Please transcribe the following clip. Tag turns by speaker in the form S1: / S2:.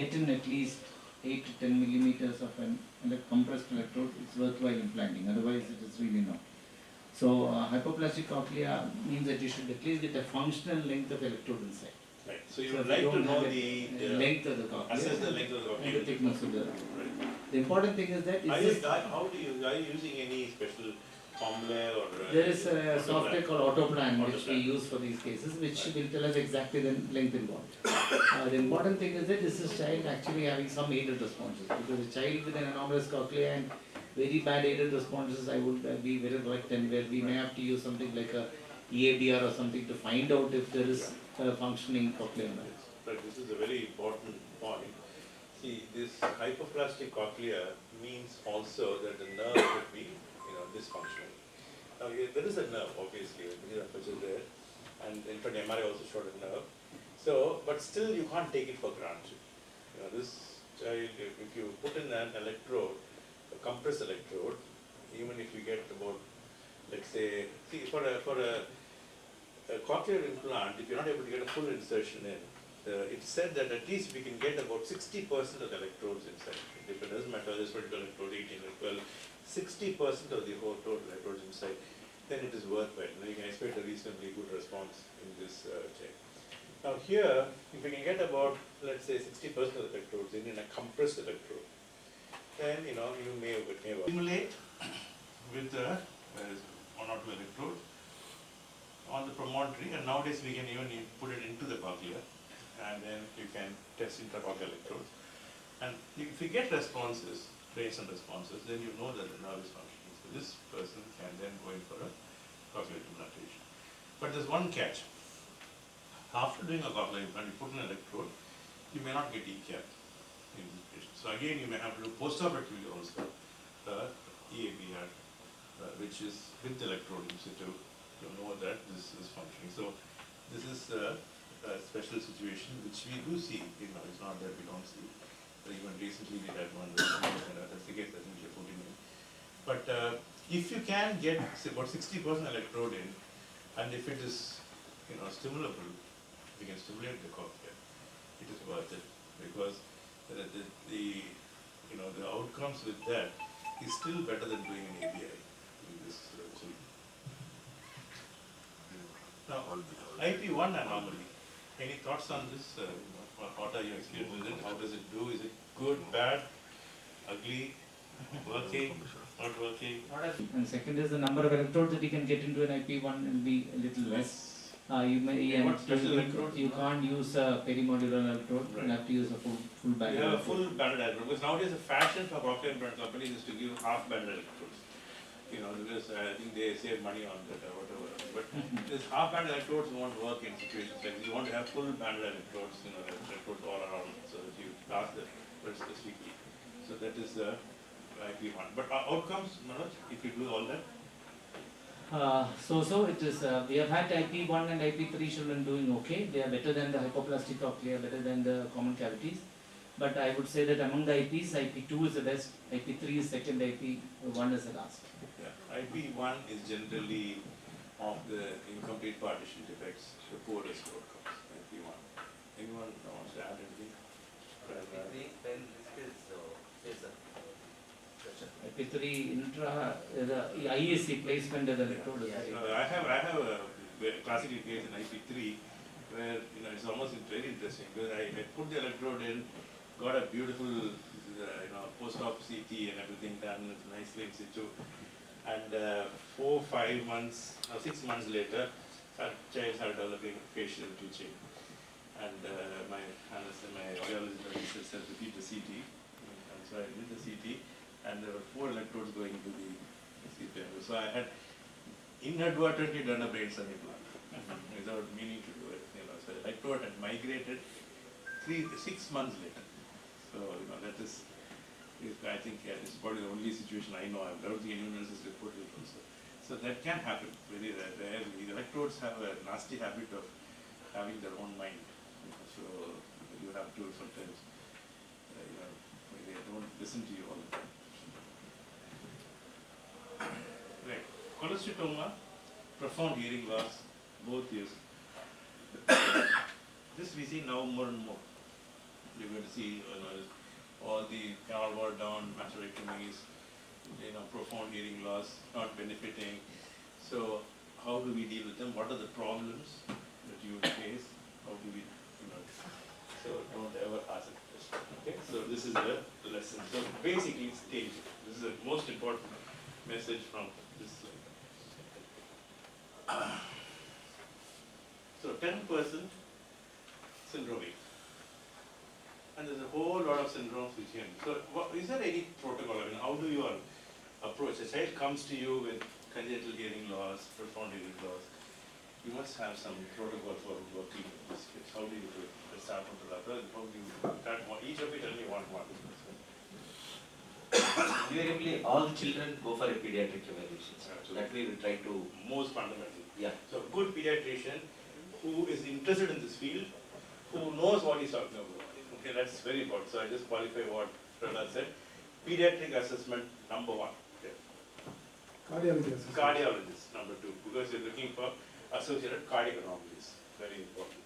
S1: get in at least 8 to 10 millimeters of an compressed electrode, it's worthwhile implanting. Otherwise, it is really not. So, hypoplastic cochlea means that you should at least get a functional length of electrode inside.
S2: Right. So you would like to know the
S1: length of the cochlea.
S2: Assess the length of the cochlea.
S1: And the thickness of the.
S2: Right.
S1: The important thing is that.
S2: Are you using any special formula or?
S1: There is a software called Autoplan which we use for these cases, which will tell us exactly the length involved. The important thing is that this is child actually having some aided responses, because a child with an anomalous cochlea and very bad aided responses, I would be very reluctant, where we may have to use something like a EABR or something to find out if there is a functioning cochlea.
S2: But this is a very important point. See, this hypoplastic cochlea means also that the nerve could be, dysfunctional. Now, there is a nerve, obviously, which is there, and in fact, MRI also showed a nerve. So, but still, you can't take it for granted. This child, if you put in an electrode, a compressed electrode, even if you get about, let's say, see, for a cochlear implant, if you're not able to get a full insertion in, it's said that at least we can get about 60% of the electrodes inside. If it doesn't matter, this particular electrode, 18 or 12, 60% of the whole total electrodes inside, then it is worthwhile. You can expect a reasonably good response in this check. Now here, if we can get about, let's say, 60% of the electrodes in a compressed electrode, then you may stimulate with one or two electrodes on the promontory, and nowadays we can even put it into the cochlea, and then you can test intracochlear electrodes. And if you get responses, trace and responses, then you know that the nerve is functioning. So this person can then go in for a cochlear implantation. But there's one catch. After doing a cochlear implant, you put an electrode, you may not get ECAP in this patient. So again, you may have to do post-operatively also EABR, which is with electrode in situ, to know that this is functioning. So this is a special situation which we do see. It's not that we don't see. Even recently we had one, that's the case I think you're putting in. But if you can get about 60% electrode in, and if it is stimulable, we can stimulate the cochlea, it is worth it, because the outcomes with that is still better than doing an ABI in this children. Now, IP1 anomaly. Any thoughts on this? What are your experiences with it? How does it do? Is it good, bad, ugly, working, not working?
S1: And second is the number of electrodes that you can get into an IP1 will be a little less.
S2: What special electrodes?
S1: You can't use a perimodular electrode. Right. You have to use a full band.
S2: You have a full banded electrode, because nowadays the fashion for cochlear implant companies is to give half banded electrodes. Because I think they save money on that or whatever. But this half banded electrodes won't work in situations like this. You want to have full banded electrodes, electrodes all around, so that you last the very specifically. So that is the IP1. But outcomes, Manoj, if you do all that?
S1: So it is, we have had IP1 and IP3 children doing okay. They are better than the hypoplastic cochlea, better than the common cavities. But I would say that among the IPs, IP2 is the best, IP3 is second, IP1 is the last.
S2: Yeah. IP1 is generally of the incomplete partition defects, the poorest outcomes, IP1. Anyone wants to add anything?
S3: IP3, then this is
S1: IP3 intra, the IAC placement of the electrode.
S2: I have a classical case in IP3 where it's almost very interesting, because I put the electrode in, got a beautiful post-op CT and everything done nicely in situ, and 4, 5 months, 6 months later, child started developing facial twitching, and my audiologist said repeat the CT, and so I did the CT, and there were 4 electrodes going into the CT. So I had inadvertently done a brain stem implant without meaning to do it. So the electrode had migrated 6 months later. So that is, I think, it's probably the only situation I know. I don't think anyone else has reported it also. So that can happen very rarely. The electrodes have a nasty habit of having their own mind. So you have to sometimes, they don't listen to you all the time. Right. Cholecytoma, profound hearing loss, both ears. This we see now more and more. you're going to see, all the canal wall down, mastectomies, profound hearing loss, not benefiting. So how do we deal with them? What are the problems that you would face? How do we, so don't ever ask a question. Okay, so this is the lesson. So basically, stage. This is the most important message from this slide. So 10% syndromic. And there's a whole lot of syndromes which you can. So is there any protocol? I mean, how do you all approach? A child comes to you with congenital hearing loss, profound hearing loss. You must have some protocol for working with these kids. How do you do it? Let's start from the latter. How do you start one? Each of you tell me one.
S3: Invariably, all children go for a pediatric evaluation. So that we will try to.
S2: Most fundamental.
S3: Yeah.
S2: So good pediatrician who is interested in this field, who knows what he's talking about. Okay, that's very important. So I just qualify what Pranav said. Pediatric assessment, number 1. Okay.
S4: Cardiologist.
S2: Cardiologist, number 2, because you're looking for associated cardiac anomalies. Very important.